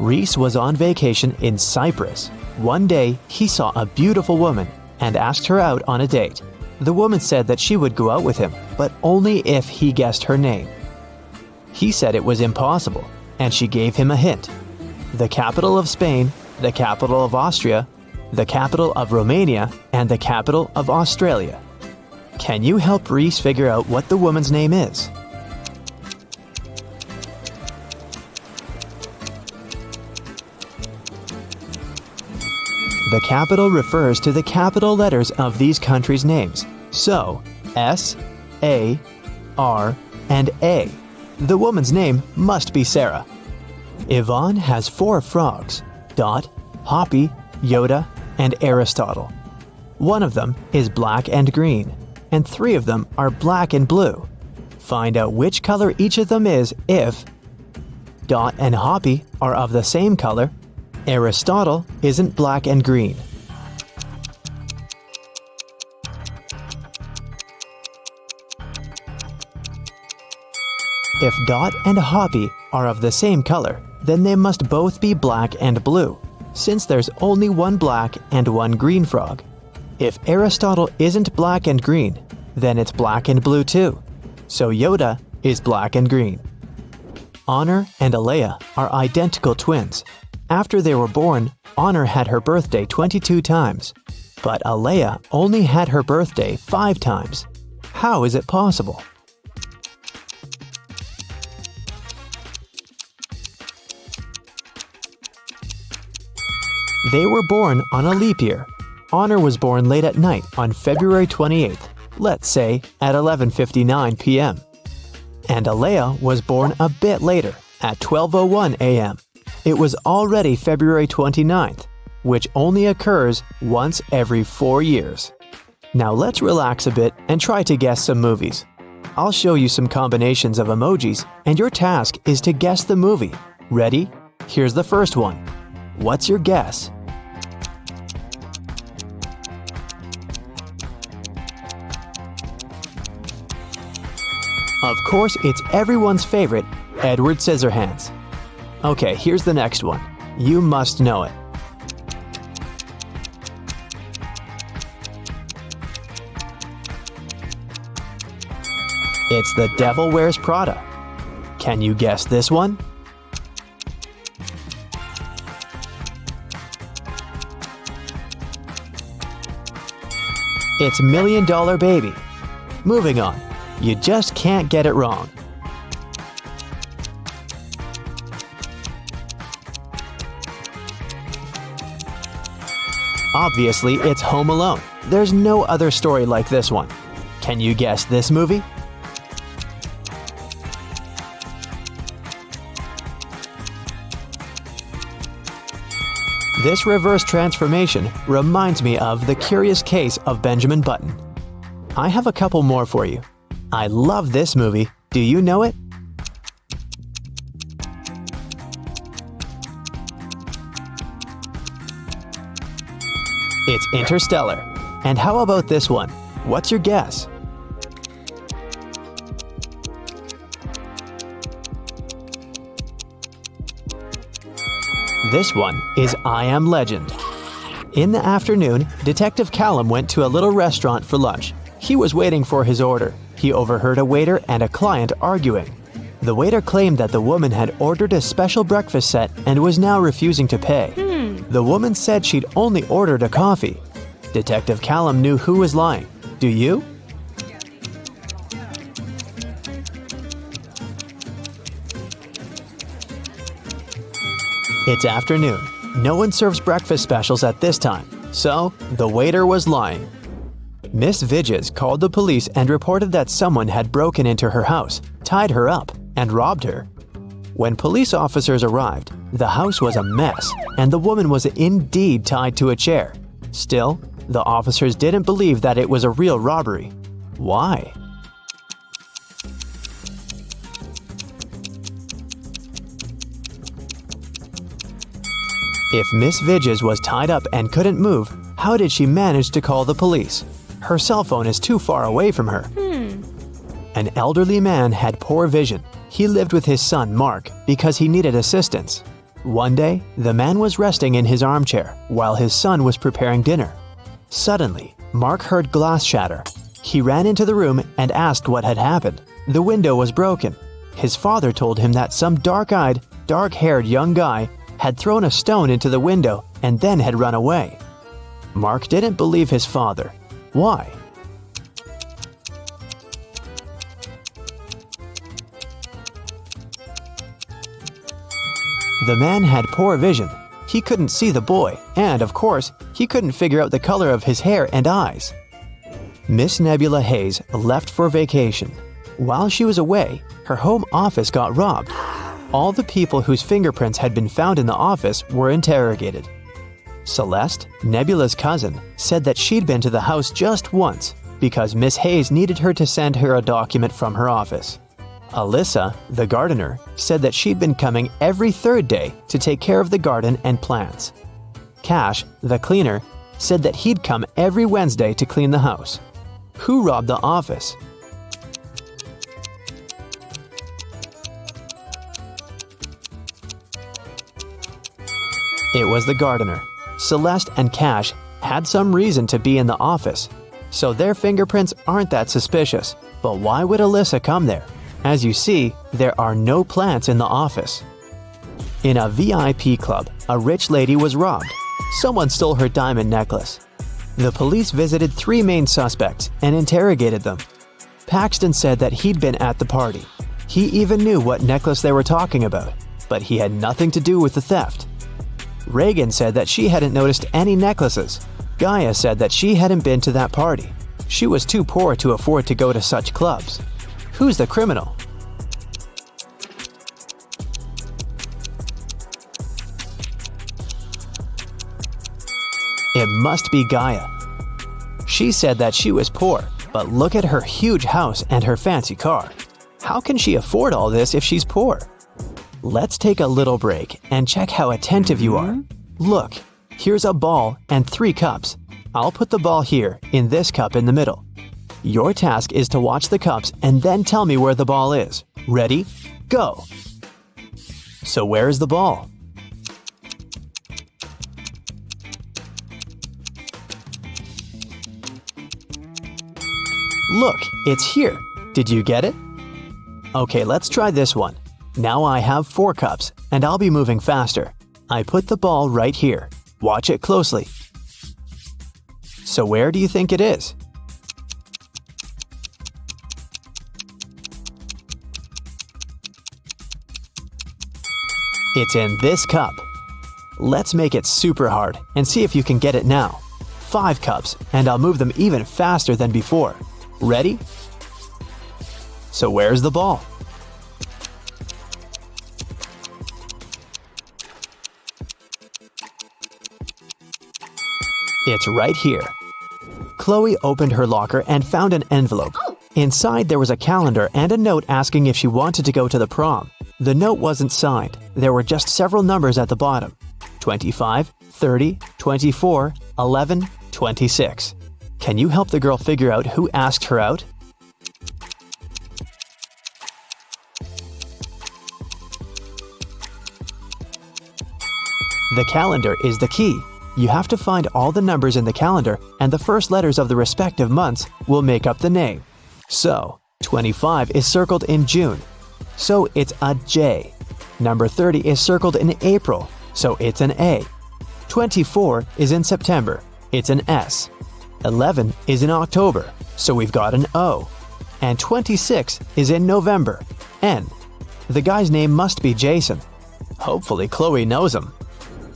Reese was on vacation in Cyprus. One day, he saw a beautiful woman and asked her out on a date. The woman said that she would go out with him, but only if he guessed her name. He said it was impossible, and she gave him a hint. The capital of Spain, the capital of Austria, the capital of Romania, and the capital of Australia. Can you help Reese figure out what the woman's name is? The capital refers to the capital letters of these countries' names. So, S, A, R, and A. The woman's name must be Sarah. Yvonne has 4 frogs: Dot, Hoppy, Yoda, and Aristotle. One of them is black and green, and 3 of them are black and blue. Find out which color each of them is if Dot and Hoppy are of the same color, Aristotle isn't black and green. If Dot and Hoppy are of the same color, then they must both be black and blue, since there's only one black and one green frog. If Aristotle isn't black and green, then it's black and blue too. So Yoda is black and green. Honor and Alea are identical twins. After they were born, Honor had her birthday 22 times, but Alea only had her birthday 5 times. How is it possible? They were born on a leap year. Honor was born late at night on February 28th, let's say at 11:59 p.m. And Alea was born a bit later, at 12:01 a.m. It was already February 29th, which only occurs once every 4 years. Now let's relax a bit and try to guess some movies. I'll show you some combinations of emojis, and your task is to guess the movie. Ready? Here's the first one. What's your guess? Of course, it's everyone's favorite, Edward Scissorhands. Okay, here's the next one. You must know it. It's The Devil Wears Prada. Can you guess this one? It's $1 Million Baby. Moving on. You just can't get it wrong. Obviously, it's Home Alone. There's no other story like this one. Can you guess this movie? This reverse transformation reminds me of The Curious Case of Benjamin Button. I have a couple more for you. I love this movie. Do you know it? It's Interstellar. And how about this one? What's your guess? This one is I Am Legend. In the afternoon, Detective Callum went to a little restaurant for lunch. He was waiting for his order. He overheard a waiter and a client arguing. The waiter claimed that the woman had ordered a special breakfast set and was now refusing to pay. The woman said she'd only ordered a coffee. Detective Callum knew who was lying. Do you? It's afternoon. No one serves breakfast specials at this time, so the waiter was lying. Miss Vidges called the police and reported that someone had broken into her house, tied her up, and robbed her. When police officers arrived, the house was a mess, and the woman was indeed tied to a chair. Still, the officers didn't believe that it was a real robbery. Why? If Miss Vidges was tied up and couldn't move, how did she manage to call the police? Her cell phone is too far away from her. An elderly man had poor vision. He lived with his son, Mark, because he needed assistance. One day, the man was resting in his armchair while his son was preparing dinner. Suddenly, Mark heard glass shatter. He ran into the room and asked what had happened. The window was broken. His father told him that some dark-eyed, dark-haired young guy had thrown a stone into the window and then had run away. Mark didn't believe his father. Why? The man had poor vision. He couldn't see the boy, and of course, he couldn't figure out the color of his hair and eyes. Miss Nebula Hayes left for vacation. While she was away, her home office got robbed. All the people whose fingerprints had been found in the office were interrogated. Celeste, Nebula's cousin, said that she'd been to the house just once because Miss Hayes needed her to send her a document from her office. Alyssa, the gardener, said that she'd been coming every third day to take care of the garden and plants. Cash, the cleaner, said that he'd come every Wednesday to clean the house. Who robbed the office? It was the gardener. Celeste and Cash had some reason to be in the office, so their fingerprints aren't that suspicious. But why would Alyssa come there? As you see, there are no plants in the office. In a VIP club, a rich lady was robbed. Someone stole her diamond necklace. The police visited 3 main suspects and interrogated them. Paxton said that he'd been at the party. He even knew what necklace they were talking about, but he had nothing to do with the theft. Reagan said that she hadn't noticed any necklaces. Gaia said that she hadn't been to that party. She was too poor to afford to go to such clubs. Who's the criminal? It must be Gaia. She said that she was poor, but look at her huge house and her fancy car. How can she afford all this if she's poor? Let's take a little break and check how attentive you are. Look, here's a ball and 3 cups. I'll put the ball here, in this cup in the middle. Your task is to watch the cups and then tell me where the ball is. Ready? Go! So where is the ball? Look, it's here. Did you get it? Okay, let's try this one. Now I have 4 cups, and I'll be moving faster. I put the ball right here. Watch it closely. So where do you think it is? It's in this cup. Let's make it super hard and see if you can get it now. 5 cups, and I'll move them even faster than before. Ready? So where's the ball? It's right here. Chloe opened her locker and found an envelope. Inside there was a calendar and a note asking if she wanted to go to the prom. The note wasn't signed. There were just several numbers at the bottom. 25, 30, 24, 11, 26. Can you help the girl figure out who asked her out? The calendar is the key. You have to find all the numbers in the calendar, and the first letters of the respective months will make up the name. So, 25 is circled in June, so it's a J. Number 30 is circled in April, so it's an A. 24 is in September, it's an S. 11 is in October, so we've got an O. And 26 is in November, N. The guy's name must be Jason. Hopefully Chloe knows him.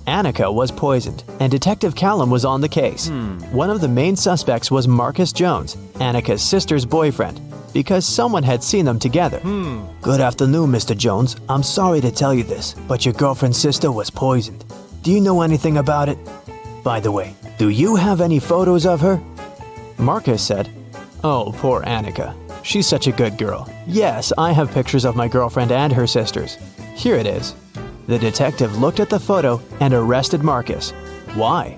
Annika was poisoned, and Detective Callum was on the case. One of the main suspects was Marcus Jones, Annika's sister's boyfriend, because someone had seen them together. Good afternoon, Mr. Jones. I'm sorry to tell you this, but your girlfriend's sister was poisoned. Do you know anything about it? By the way, do you have any photos of her? Marcus said, "Oh, poor Annika. She's such a good girl. Yes, I have pictures of my girlfriend and her sisters. Here it is." The detective looked at the photo and arrested Marcus. Why?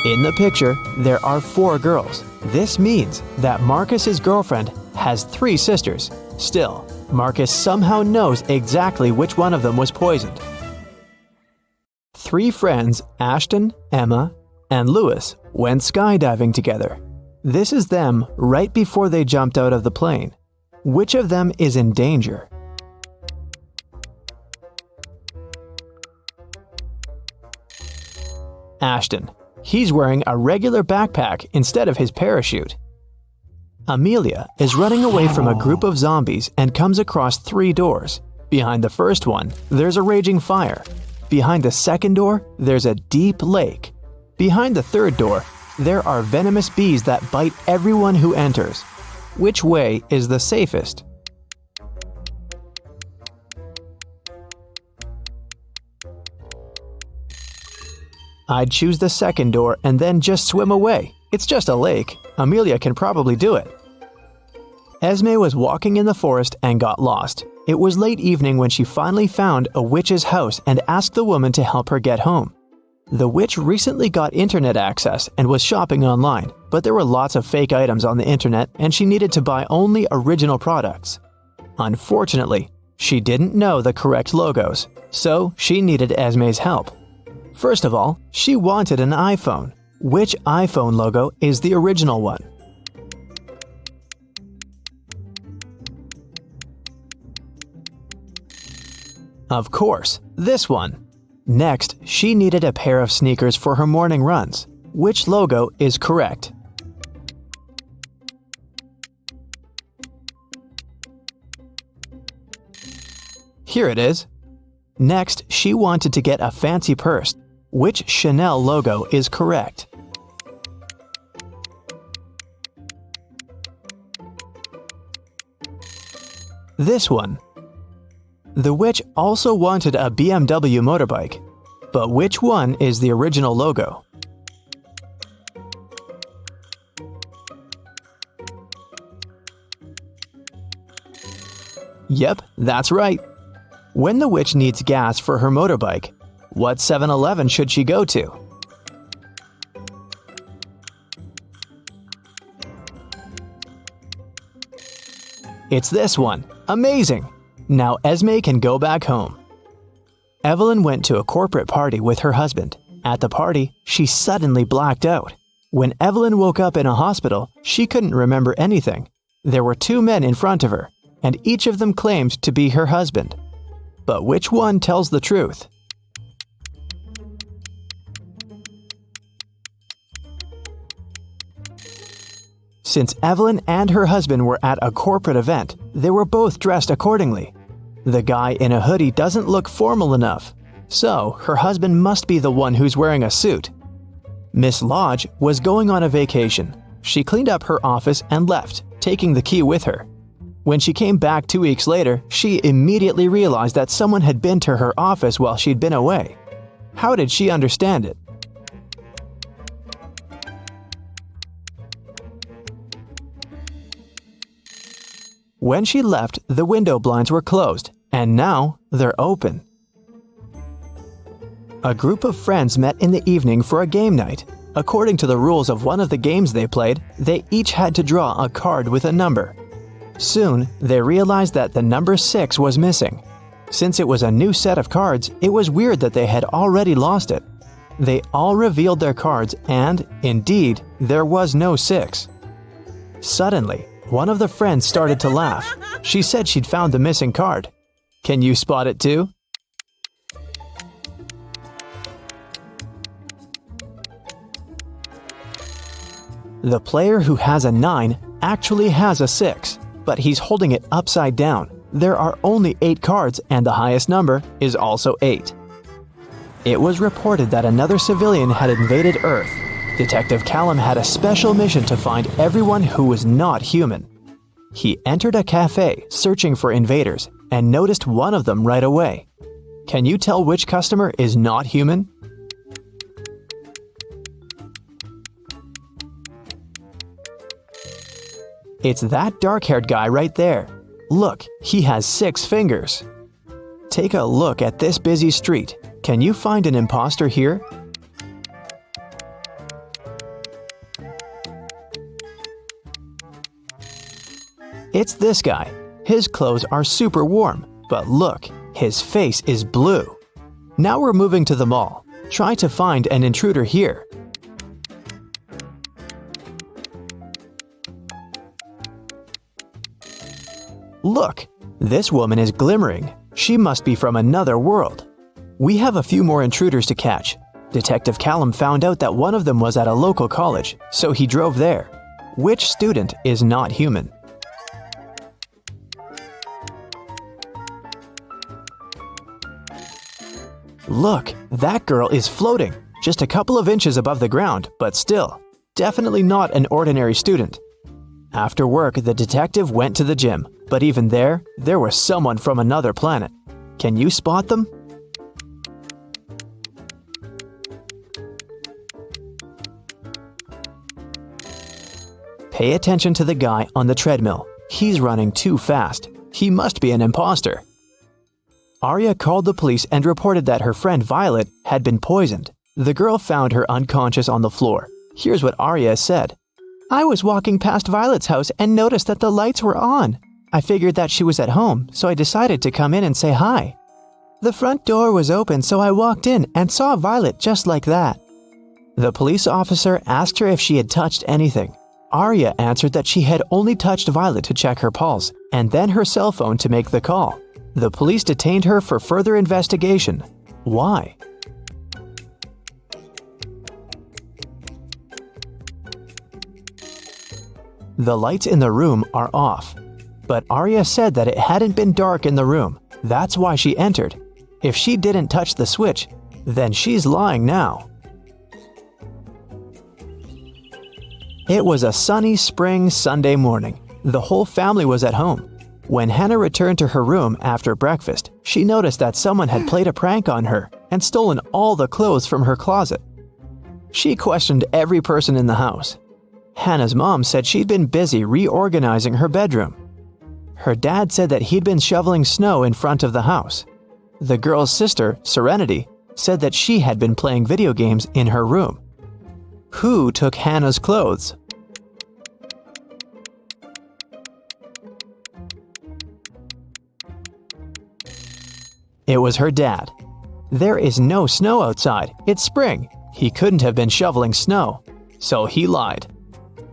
In the picture, there are 4 girls. This means that Marcus's girlfriend has 3 sisters. Still, Marcus somehow knows exactly which one of them was poisoned. 3 friends, Ashton, Emma, and Lewis, went skydiving together. This is them right before they jumped out of the plane. Which of them is in danger? Ashton. He's wearing a regular backpack instead of his parachute. Amelia is running away from a group of zombies and comes across 3 doors. Behind the first one, there's a raging fire. Behind the second door, there's a deep lake. Behind the third door, there are venomous bees that bite everyone who enters. Which way is the safest? I'd choose the second door and then just swim away. It's just a lake. Amelia can probably do it. Esme was walking in the forest and got lost. It was late evening when she finally found a witch's house and asked the woman to help her get home. The witch recently got internet access and was shopping online, but there were lots of fake items on the internet and she needed to buy only original products. Unfortunately, she didn't know the correct logos, so she needed Esme's help. First of all, she wanted an iPhone. Which iPhone logo is the original one? Of course, this one. Next, she needed a pair of sneakers for her morning runs. Which logo is correct? Here it is. Next, she wanted to get a fancy purse. Which Chanel logo is correct? This one. The witch also wanted a BMW motorbike. But which one is the original logo? Yep, that's right. When the witch needs gas for her motorbike, what 7-Eleven should she go to? It's this one. Amazing! Now Esme can go back home. Evelyn went to a corporate party with her husband. At the party, she suddenly blacked out. When Evelyn woke up in a hospital, she couldn't remember anything. There were 2 men in front of her, and each of them claimed to be her husband. But which one tells the truth? Since Evelyn and her husband were at a corporate event, they were both dressed accordingly. The guy in a hoodie doesn't look formal enough, so her husband must be the one who's wearing a suit. Miss Lodge was going on a vacation. She cleaned up her office and left, taking the key with her. When she came back 2 weeks later, she immediately realized that someone had been to her office while she'd been away. How did she understand it? When she left, the window blinds were closed, and now they're open. A group of friends met in the evening for a game night. According to the rules of one of the games they played, they each had to draw a card with a number. Soon, they realized that the number 6 was missing. Since it was a new set of cards, it was weird that they had already lost it. They all revealed their cards and, indeed, there was no 6. Suddenly, one of the friends started to laugh. She said she'd found the missing card. Can you spot it too? The player who has a 9 actually has a 6, but he's holding it upside down. There are only 8 cards and the highest number is also 8. It was reported that another civilian had invaded Earth. Detective Callum had a special mission to find everyone who was not human. He entered a cafe searching for invaders and noticed one of them right away. Can you tell which customer is not human? It's that dark-haired guy right there. Look, he has 6 fingers. Take a look at this busy street. Can you find an imposter here? It's this guy. His clothes are super warm, but look, his face is blue. Now we're moving to the mall. Try to find an intruder here. Look, this woman is glimmering. She must be from another world. We have a few more intruders to catch. Detective Callum found out that one of them was at a local college, so he drove there. Which student is not human? Look, that girl is floating, just a couple of inches above the ground, but still, definitely not an ordinary student. After work, the detective went to the gym, but even there was someone from another planet. Can you spot them? Pay attention to the guy on the treadmill. He's running too fast. He must be an imposter. Arya called the police and reported that her friend Violet had been poisoned. The girl found her unconscious on the floor. Here's what Arya said. I was walking past Violet's house and noticed that the lights were on. I figured that she was at home, so I decided to come in and say hi. The front door was open, so I walked in and saw Violet just like that. The police officer asked her if she had touched anything. Arya answered that she had only touched Violet to check her pulse, and then her cell phone to make the call. The police detained her for further investigation. Why? The lights in the room are off. But Arya said that it hadn't been dark in the room. That's why she entered. If she didn't touch the switch, then she's lying now. It was a sunny spring Sunday morning. The whole family was at home. When Hannah returned to her room after breakfast, she noticed that someone had played a prank on her and stolen all the clothes from her closet. She questioned every person in the house. Hannah's mom said she'd been busy reorganizing her bedroom. Her dad said that he'd been shoveling snow in front of the house. The girl's sister, Serenity, said that she had been playing video games in her room. Who took Hannah's clothes? It was her dad. There is no snow outside. It's spring. He couldn't have been shoveling snow. So he lied.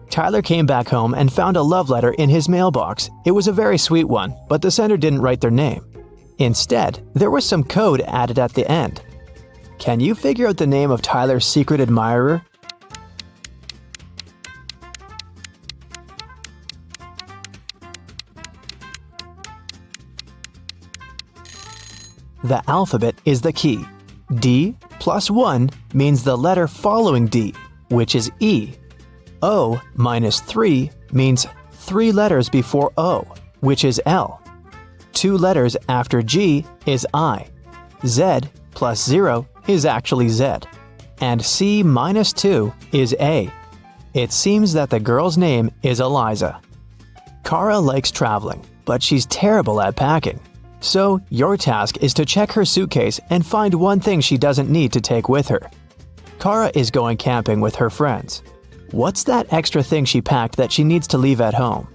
Tyler came back home and found a love letter in his mailbox. It was a very sweet one, but the sender didn't write their name. Instead, there was some code added at the end. Can you figure out the name of Tyler's secret admirer? The alphabet is the key. D plus 1 means the letter following D, which is E. O minus 3 means 3 letters before O, which is L. 2 letters after G is I. Z plus 0 is actually Z. And C minus 2 is A. It seems that the girl's name is Eliza. Kara likes traveling, but she's terrible at packing. So, your task is to check her suitcase and find one thing she doesn't need to take with her. Kara is going camping with her friends. What's that extra thing she packed that she needs to leave at home?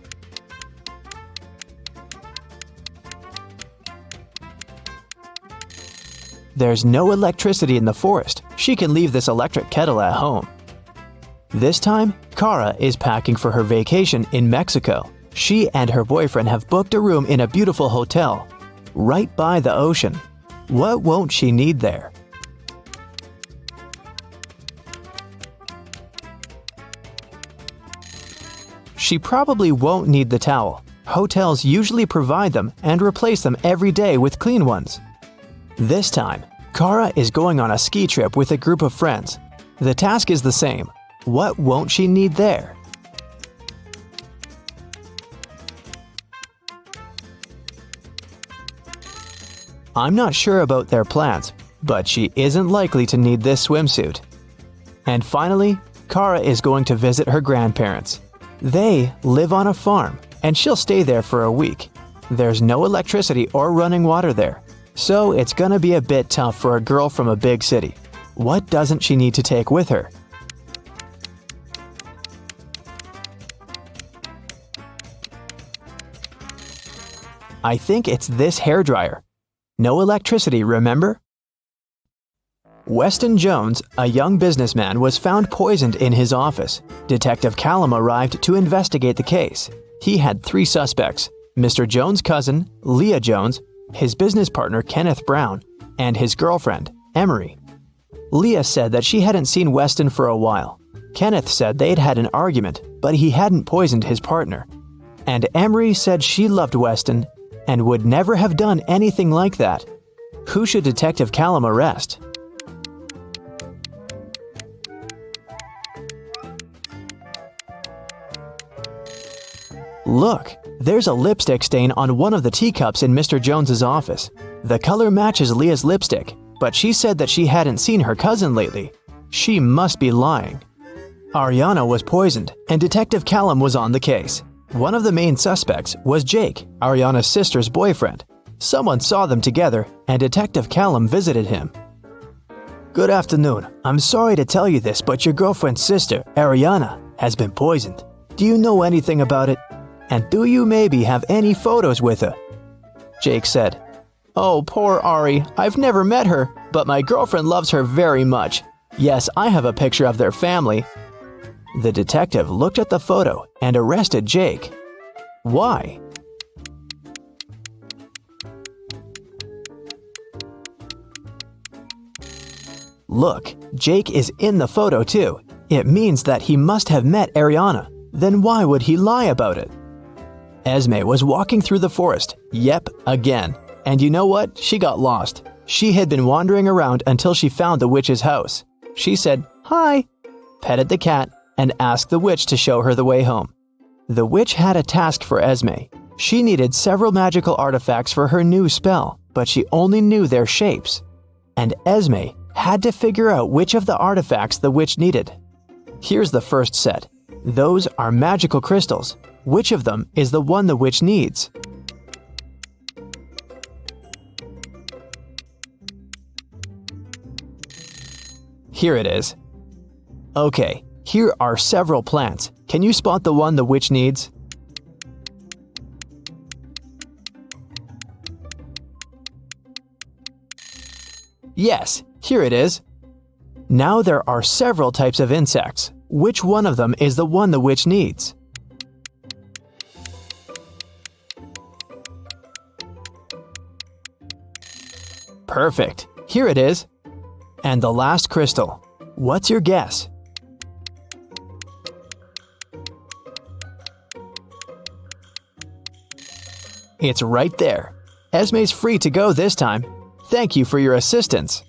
There's no electricity in the forest. She can leave this electric kettle at home. This time, Kara is packing for her vacation in Mexico. She and her boyfriend have booked a room in a beautiful hotel right by the ocean. What won't she need there? She probably won't need the towel. Hotels usually provide them and replace them every day with clean ones. This time, Kara is going on a ski trip with a group of friends. The task is the same. What won't she need there? I'm not sure about their plans, but she isn't likely to need this swimsuit. And finally, Kara is going to visit her grandparents. They live on a farm, and she'll stay there for a week. There's no electricity or running water there, so it's gonna be a bit tough for a girl from a big city. What doesn't she need to take with her? I think it's this hairdryer. No electricity, remember? Weston Jones, a young businessman, was found poisoned in his office. Detective Callum arrived to investigate the case. He had 3 suspects: Mr. Jones' cousin, Leah Jones, his business partner Kenneth Brown, and his girlfriend, Emery. Leah said that she hadn't seen Weston for a while. Kenneth said they'd had an argument, but he hadn't poisoned his partner. And Emery said she loved Weston and would never have done anything like that. Who should Detective Callum arrest? Look, there's a lipstick stain on one of the teacups in Mr. Jones's office. The color matches Leah's lipstick, but she said that she hadn't seen her cousin lately. She must be lying. Ariana was poisoned, and Detective Callum was on the case. One of the main suspects was Jake, Ariana's sister's boyfriend. Someone saw them together, and Detective Callum visited him. Good afternoon. I'm sorry to tell you this, but your girlfriend's sister, Ariana, has been poisoned. Do you know anything about it? And do you maybe have any photos with her? Jake said, Oh, poor Ari. I've never met her, but my girlfriend loves her very much. Yes, I have a picture of their family. The detective looked at the photo and arrested Jake. Why? Look, Jake is in the photo too. It means that he must have met Ariana. Then why would he lie about it? Esme was walking through the forest, yep, again. And you know what? She got lost. She had been wandering around until she found the witch's house. She said, "Hi," petted the cat, and asked the witch to show her the way home. The witch had a task for Esme. She needed several magical artifacts for her new spell, but she only knew their shapes. And Esme had to figure out which of the artifacts the witch needed. Here's the first set. Those are magical crystals. Which of them is the one the witch needs? Here it is. Okay, here are several plants. Can you spot the one the witch needs? Yes, here it is. Now there are several types of insects. Which one of them is the one the witch needs? Perfect. Here it is. And the last crystal. What's your guess? It's right there. Esme's free to go this time. Thank you for your assistance.